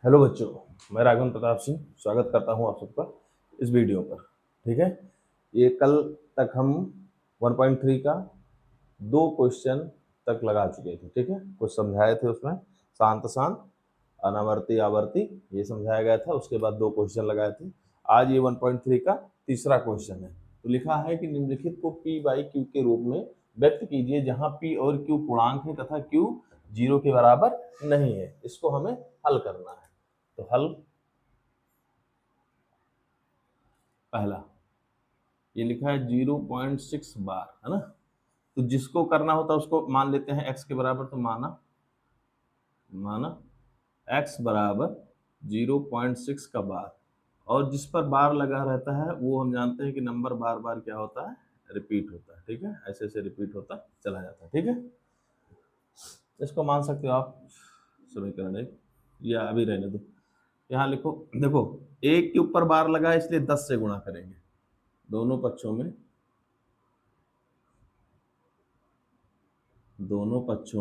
Hello बच्चों, मैं राघवन प्रताप सिंह स्वागत करता हूं आप सबका इस वीडियो पर। ठीक है, ये कल तक हम 1.3 का 2 क्वेश्चन तक लगा चुके थे। ठीक है, कुछ समझाए थे उसमें, शांत शांत, अनावर्ती आवर्ती, ये समझाया गया था। उसके बाद 2 क्वेश्चन लगाए थे। आज ये 1.3 का तीसरा क्वेश्चन है। तो लिखा है कि निम्नलिखित को P बाई Q के रूप में व्यक्त कीजिए जहां P और Q पूर्णांक है तथा Q 0 के बराबर नहीं है। इसको हमें हल करना है। तो हल पहला ये लिखा है 0.6 बार, है ना। तो जिसको करना होता है उसको मान लेते हैं x के बराबर। तो माना x बराबर 0.6 का बार, और जिस पर बार लगा रहता है वो हम जानते हैं कि नंबर बार बार क्या होता है, रिपीट होता है। ठीक है, ऐसे ऐसे रिपीट होता चला जाता है। ठीक है, इसको मान सकते हो आप समीकरण एक, या अभी रहने दो। यहाँ लिखो, देखो एक के ऊपर बार लगा है इसलिए 10 से गुणा करेंगे दोनों पक्षों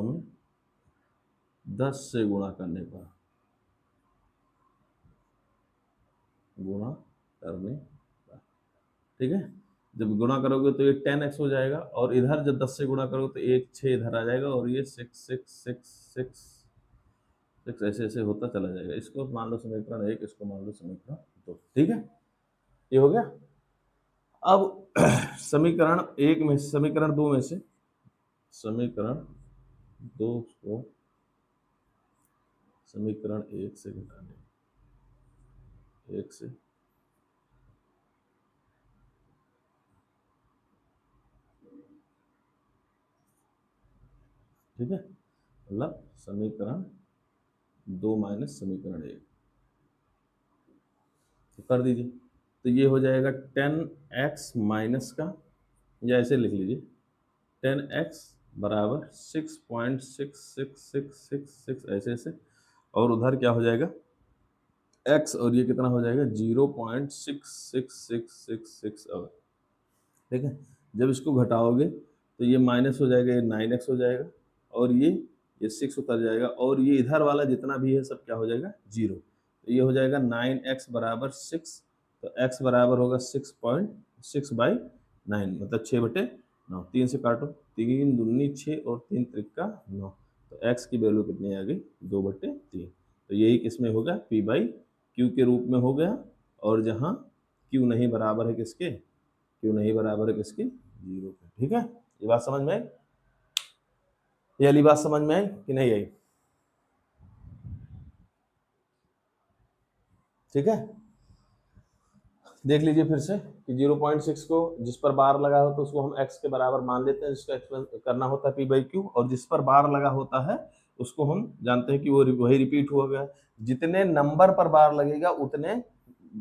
में 10 से गुणा करने पर ठीक है। जब गुणा करोगे तो ये 10x हो जाएगा, और इधर जब 10 से गुणा करोगे तो 1 6 इधर आ जाएगा, और ये 6 6 6 6 6 ऐसे ऐसे होता चला जाएगा। इसको मान लो समीकरण 1, इसको मान लो समीकरण 2। ठीक है, ये हो गया। अब समीकरण 1 में, समीकरण 2 में से समीकरण 2 को समीकरण 1 से घटाने, 1 से ठीक है, मतलब समीकरण 2 माइनस समीकरण 1 तो कर दीजिए। तो ये हो जाएगा 10x माइनस का, या ऐसे लिख लीजिए 10x बराबर 6.6666 ऐसे ऐसे, और उधर क्या हो जाएगा x, और ये कितना हो जाएगा 0.66666। ठीक है, जब इसको घटाओगे तो ये माइनस हो जाएगा, ये 9x हो जाएगा, और ये 6 उतर जाएगा, और ये इधर वाला जितना भी है सब क्या हो जाएगा 0। तो ये हो जाएगा 9x बराबर 6। तो x बराबर होगा 6.6/9, मतलब 6/9। 3 से काटो, 3 दूनी 6 और 3 त्रिका 9। तो x की वैल्यू कितनी आ गई 2/3। तो यही किसमें होगा P बाई Q के रूप में हो गया। और जहाँ Q नहीं बराबर है किसके, क्यों नहीं बराबर है किसकी 0 के। ठीक है, ये बात समझ में आई? ये वाली बात समझ में आई कि नहीं आई? ठीक है, देख लीजिए फिर से कि 0.6 को जिस पर बार लगा हो तो उसको हम x के बराबर मान लेते हैं, जिसका एक्सपेंस करना होता है P बाई Q, और जिस पर बार लगा होता है उसको हम जानते हैं कि वो वही रिपीट हुआ गया। जितने नंबर पर बार लगेगा उतने,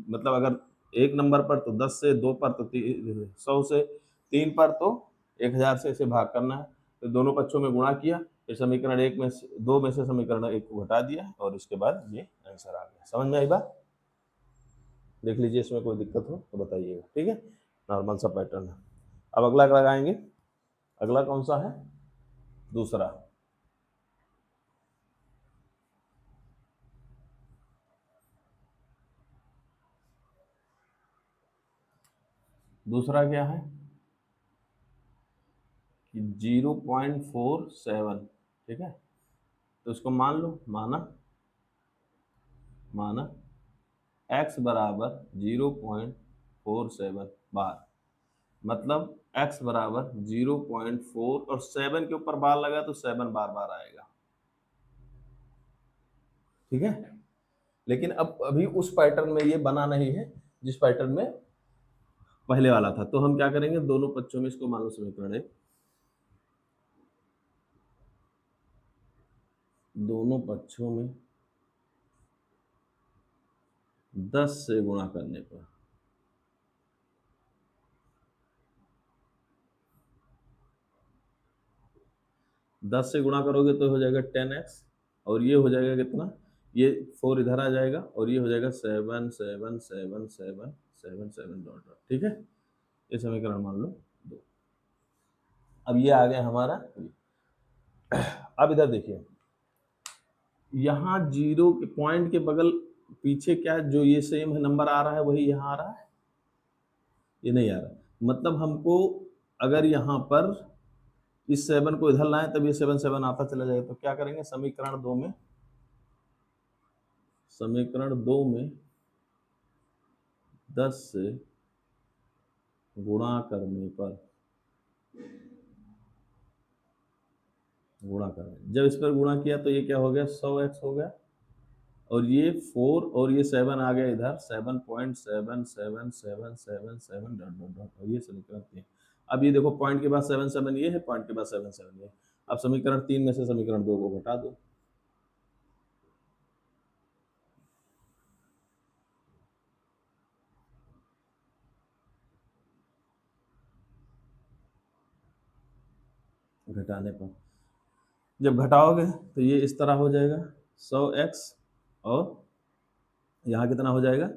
मतलब अगर एक नंबर पर तो 10 से, 2 पर तो 100 से, 3 पर तो 1000 से, ऐसे भाग करना है। तो दोनों पक्षों में गुणा किया, फिर समीकरण 1 में 2 में से समीकरण 1 को घटा दिया, और इसके बाद ये आंसर आ गया। समझ में आई बात? देख लीजिए, इसमें कोई दिक्कत हो तो बताइएगा। ठीक है, नॉर्मल सा पैटर्न है। अब अगला लगाएंगे। अगला कौन सा है? दूसरा। दूसरा क्या है कि 0.47। ठीक है, तो इसको मान लो, माना x बराबर 0.47 बार, मतलब x बराबर 0.4, और 7 के ऊपर बार लगा तो 7 बार बार आएगा। ठीक है, लेकिन अब अभी उस पैटर्न में ये बना नहीं है जिस पैटर्न में पहले वाला था। तो हम क्या करेंगे, दोनों पक्षों में इसको मान लो समीकरण है, दोनों पक्षों में 10 से गुणा करने पर 10 से गुणा करोगे तो हो जाएगा 10x, और ये हो जाएगा कितना, ये 4 इधर आ जाएगा, और ये हो जाएगा 7 7 7 7 7 7 डॉट डॉट। ठीक है, ये समीकरण मान लो 2। अब ये आ गया हमारा। अब इधर देखिए, यहाँ जीरो के पॉइंट के बगल पीछे क्या जो ये सेम है नंबर आ रहा है वही यहाँ आ रहा है, ये नहीं आ रहा। मतलब हमको अगर यहाँ पर इस 7 को इधर लाएं तब ये 7 7 आता चला जाएगा। तो क्या करेंगे, समीकरण 2 में 10 से गुणा करने पर जब इस पर गुणा किया तो ये क्या हो गया, 100x हो गया, और ये 4 और ये 7 आ गया इधर, 7.777777 डॉट डॉट डॉट, और ये समीकरण 3। अब ये देखो पॉइंट के बाद 7 7 ये है, पॉइंट के बाद 7 7 ये। अब समीकरण 3 में से समीकरण 2 को घटा दो, घटाने पर जब घटाओगे तो ये इस तरह हो जाएगा 100x, और यहाँ कितना हो जाएगा,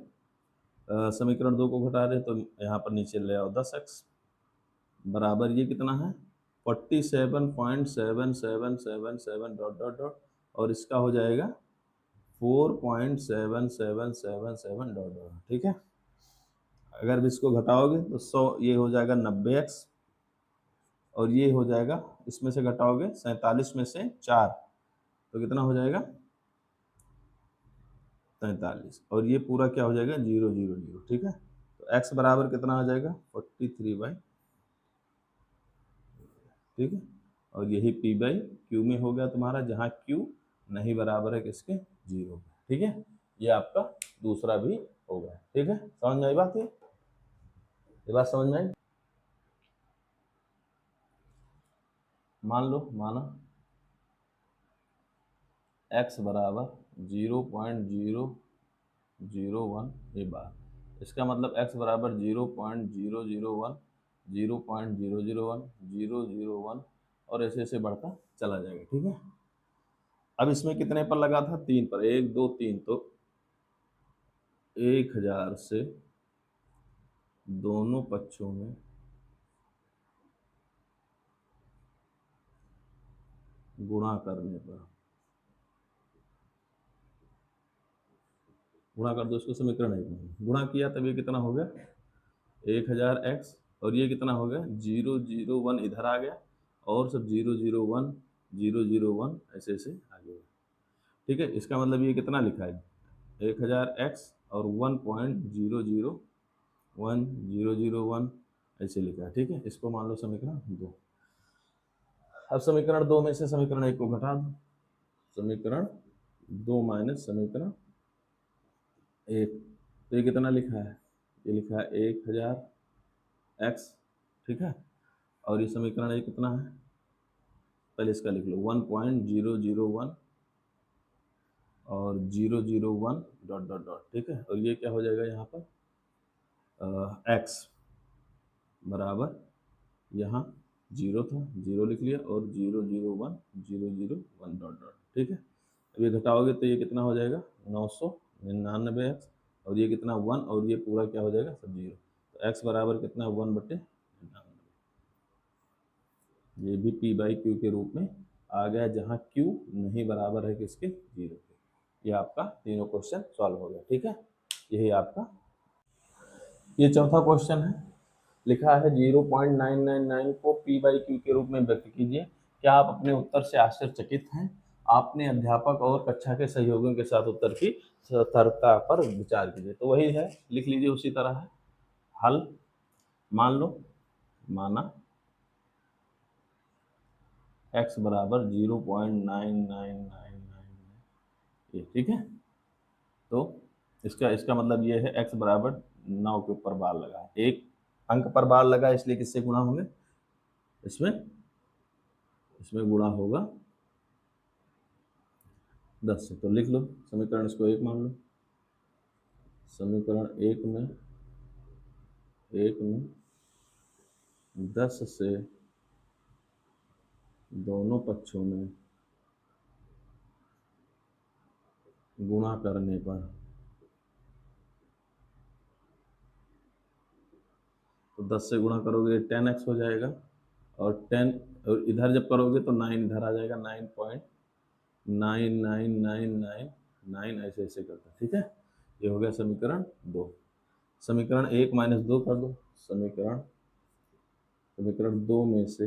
समीकरण 2 को घटा रहे तो यहाँ पर नीचे ले आओ 10x बराबर ये कितना है 47.7777 डॉट डॉट डॉट, और इसका हो जाएगा 4.7777 डॉट डॉट, ठीक है। अगर इसको घटाओगे तो 100 ये हो जाएगा 90x, और ये हो जाएगा, इसमें से घटाओगे 47 में से 4 तो कितना हो जाएगा 43, और ये पूरा क्या हो जाएगा 0 0 0, ठीक है। तो x बराबर कितना आ जाएगा 43/, ठीक है। और यही p बाई क्यू में हो गया तुम्हारा, जहाँ q नहीं बराबर है किसके, 0, ठीक है। ये आपका दूसरा भी हो गया, ठीक है। समझ में आई बात, ये बात समझ में आई। मान लो माना x बराबर 0.001, ये बात, इसका मतलब x बराबर 0.001, 0.001, 001, और ऐसे ऐसे बढ़ता चला जाएगा, ठीक है। अब इसमें कितने पर लगा था, 3 पर, 1 2 3, तो 1000 से दोनों पक्षों में गुणा करने पर, गुणा कर दो इसको, समीकरण 1 में गुणा किया तब ये कितना हो गया 1000x, और ये कितना हो गया 001 इधर आ गया, और सब 001 001 ऐसे ऐसे आ गया, ठीक है। इसका मतलब ये कितना लिखा है 1000x और 1.001001 ऐसे लिखा है, ठीक है। इसको मान लो समीकरण 2। अब समीकरण 2 में से समीकरण 1 को घटा दो, समीकरण 2 माइनस समीकरण 1, तो ये कितना लिखा है, ये लिखा है 1000x, ठीक है। और ये समीकरण 1 कितना है, पहले इसका लिख लो 1.001 और 001 डॉट डॉट डॉट, ठीक है। और ये क्या हो जाएगा यहाँ पर x बराबर, यहाँ 0 था 0 लिख लिया, और 001 001 डॉट डॉट, ठीक है। अब ये घटाओगे तो ये कितना हो जाएगा 999x, और ये कितना 1, और ये पूरा क्या हो जाएगा सब 0, तो x बराबर कितना 1/99, ये भी p बाई क्यू के रूप में आ गया, जहाँ q नहीं बराबर है किसके 0 के। ये आपका तीनों क्वेश्चन सॉल्व हो गया, ठीक है। यही आपका ये चौथा क्वेश्चन है, लिखा है 0.999 को p बाई क्यू के रूप में व्यक्त कीजिए। क्या आप अपने उत्तर से आश्चर्यचकित हैं? आपने अध्यापक और कक्षा के सहयोगियों के साथ उत्तर की सतर्कता पर विचार कीजिए। तो वही है, लिख लीजिए उसी तरह है। हल मान लो, माना x बराबर 0.9999, ये ठीक है। तो इसका मतलब ये है x बराबर 9 के ऊपर बार लगा, एक अंक पर बार लगा, इसलिए किससे गुणा होंगे, इसमें गुणा होगा 10 से। तो लिख लो समीकरण, इसको 1 मान लो, समीकरण 1 में 10 से दोनों पक्षों में गुणा करने पर, तो 10 से गुणा करोगे 10x हो जाएगा, और 10 और इधर जब करोगे तो 9 इधर आ जाएगा, 9.99, 9 ऐसे ऐसे करता है, ठीक है। ये हो गया समीकरण 2। समीकरण 1 माइनस 2 कर दो। समीकरण 2 में से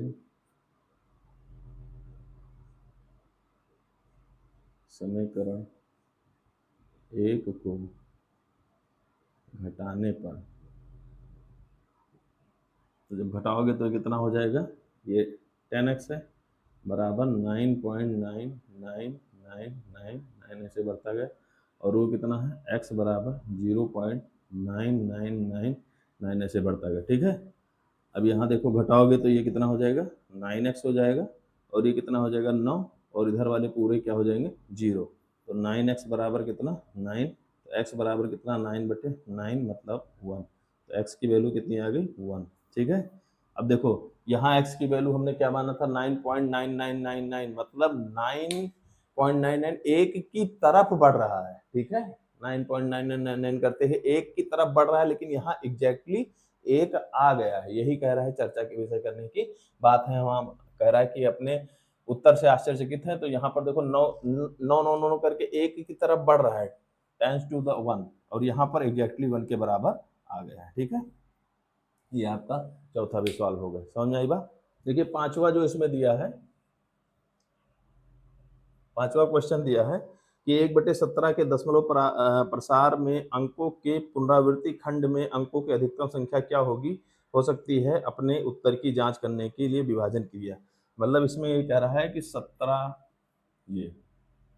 समीकरण 1 को घटाने पर, तो जब घटाओगे तो कितना हो जाएगा, ये 10x है बराबर 9.9999 ऐसे बढ़ता गया, और वो कितना है x बराबर 0.9999 ऐसे बढ़ता गया, ठीक है। अब यहाँ देखो घटाओगे तो ये कितना हो जाएगा 9x हो जाएगा, और ये कितना हो जाएगा 9, और इधर वाले पूरे क्या हो जाएंगे 0। तो 9x बराबर कितना 9, तो x बराबर कितना 9/9 मतलब 1। तो x की वैल्यू कितनी आ गई 1, ठीक है। अब देखो यहाँ x की वैल्यू हमने क्या माना था 9.9999 मतलब 9.99 एक की तरफ बढ़ रहा है, ठीक है। 9.9999 करते हैं एक की तरफ बढ़ रहा है, लेकिन यहाँ एग्जैक्टली एक आ गया है, यही कह रहा है चर्चा के विषय करने की बात है। वहाँ कह रहा है कि अपने उत्तर से आश्चर्यचकित है, तो यहाँ पर देखो 9 करके एक की तरफ बढ़ रहा है 10⁻⁴, और यहाँ पर एग्जैक्टली 1 के बराबर आ गया है, ठीक है। ये आपका चौथा भी सवाल हो गया, समझ में आई बात। देखिए पांचवा जो इसमें दिया है, पांचवा क्वेश्चन दिया है कि 1/17 के दशमलव प्रसार में अंकों के पुनरावृत्ति खंड में अंकों की अधिकतम संख्या क्या हो सकती है, अपने उत्तर की जांच करने के लिए विभाजन क्रिया। मतलब इसमें ये कह रहा है कि 17 ये,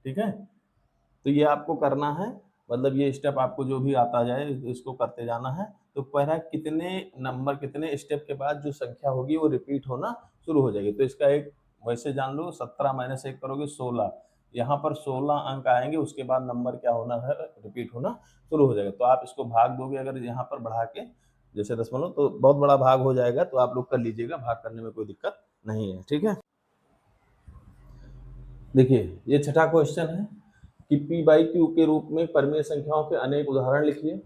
ठीक है। तो ये आपको करना है, मतलब ये स्टेप आपको जो भी आता जाए इसको करते जाना है। तो पहला कितने नंबर कितने स्टेप के बाद जो संख्या होगी वो रिपीट होना शुरू हो जाएगी। तो इसका एक वैसे जान लो 17 - 1 करोगे 16, यहाँ पर 16 अंक आएंगे, उसके बाद नंबर क्या होना है रिपीट होना शुरू हो जाएगा। तो आप इसको भाग दोगे अगर यहाँ पर बढ़ा के जैसे दशमलव, तो बहुत बड़ा भाग हो जाएगा, तो आप लोग कर लीजिएगा, भाग करने में कोई दिक्कत नहीं है, ठीक है। देखिए ये छठा क्वेश्चन है कि p/q के रूप में परिमेय संख्याओं के अनेक उदाहरण लिखिए,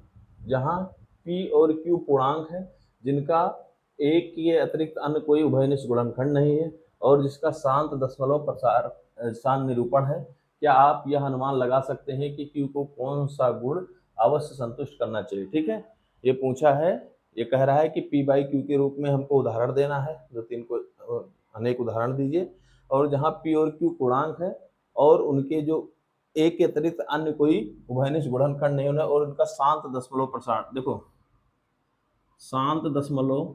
जहां p और q पूर्णांक है जिनका एक के अतिरिक्त अन्य कोई उभयनिष्ठ गुणनखंड नहीं है, और जिसका शांत दशमलव प्रसार शांत निरूपण है। क्या आप यह अनुमान लगा सकते हैं कि q को कौन सा गुण अवश्य संतुष्ट करना चाहिए, ठीक है। ये पूछा है, ये कह रहा है कि p/q के रूप में हमको उदाहरण देना है, जो 3 को अनेक उदाहरण दीजिए, और जहाँ p और q पूर्णांक है और उनके जो एक के अतिरिक्त अन्य कोई उभयनिष्ठ गुणनखंड नहीं होना, और उनका शांत दशमलव प्रसार। देखो शांत दशमलव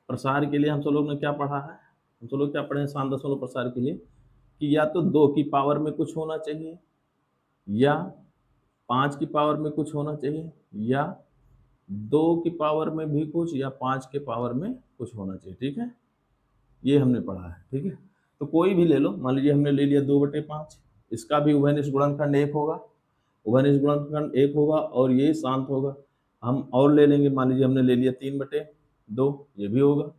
प्रसार के लिए हम सब लोग ने क्या पढ़ा है, हम सब लोग क्या पढ़े हैं शांत दशमलव प्रसार के लिए, कि या तो 2 की पावर में कुछ होना चाहिए, या 5 की पावर में कुछ होना चाहिए, या 2 की पावर में भी कुछ, या 5 के पावर में कुछ होना चाहिए, ठीक है। ये हमने पढ़ा है, ठीक है। तो कोई भी ले लो, मान लीजिए हमने ले लिया 2/5, इसका भी उभयनिष्ठ गुणनखंड 1 होगा, उभयनिष्ठ गुणनखंड 1 होगा, और ये शांत होगा। हम और ले लेंगे, मान लीजिए हमने ले लिया 3/2, ये भी होगा,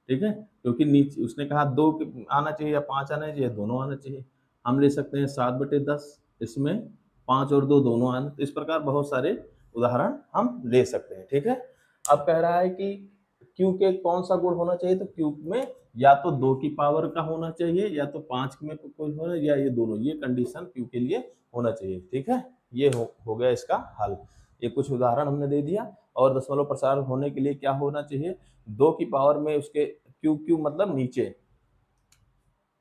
ठीक है, क्योंकि नीचे उसने कहा 2 आना चाहिए या 5 आना चाहिए, दोनों आना चाहिए। हम ले सकते हैं 7/10, इसमें 5 और 2 दोनों आना। तो इस प्रकार बहुत सारे उदाहरण हम ले सकते हैं, ठीक है। अब कह रहा है कि क्यू के कौन सा गुण होना चाहिए, तो क्यू में या तो 2 की पावर का होना चाहिए, या तो 5 में कुछ होना, या ये दोनों, ये कंडीशन क्यू के लिए होना चाहिए, ठीक है। ये हो गया इसका हल। ये कुछ उदाहरण हमने दे दिया। और दशमलव प्रसार होने के लिए क्या होना चाहिए, 2 की पावर में उसके क्यू मतलब नीचे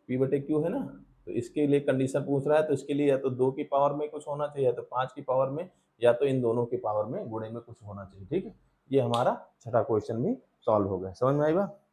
p/q है ना, तो इसके लिए कंडीशन पूछ रहा है, तो इसके लिए या तो 2 की पावर में कुछ होना चाहिए, या तो 5 की पावर में, या तो इन दोनों की पावर में गुणे में कुछ होना चाहिए, ठीक है। ये हमारा छठा क्वेश्चन भी सॉल्व हो गया, समझ में आई बात।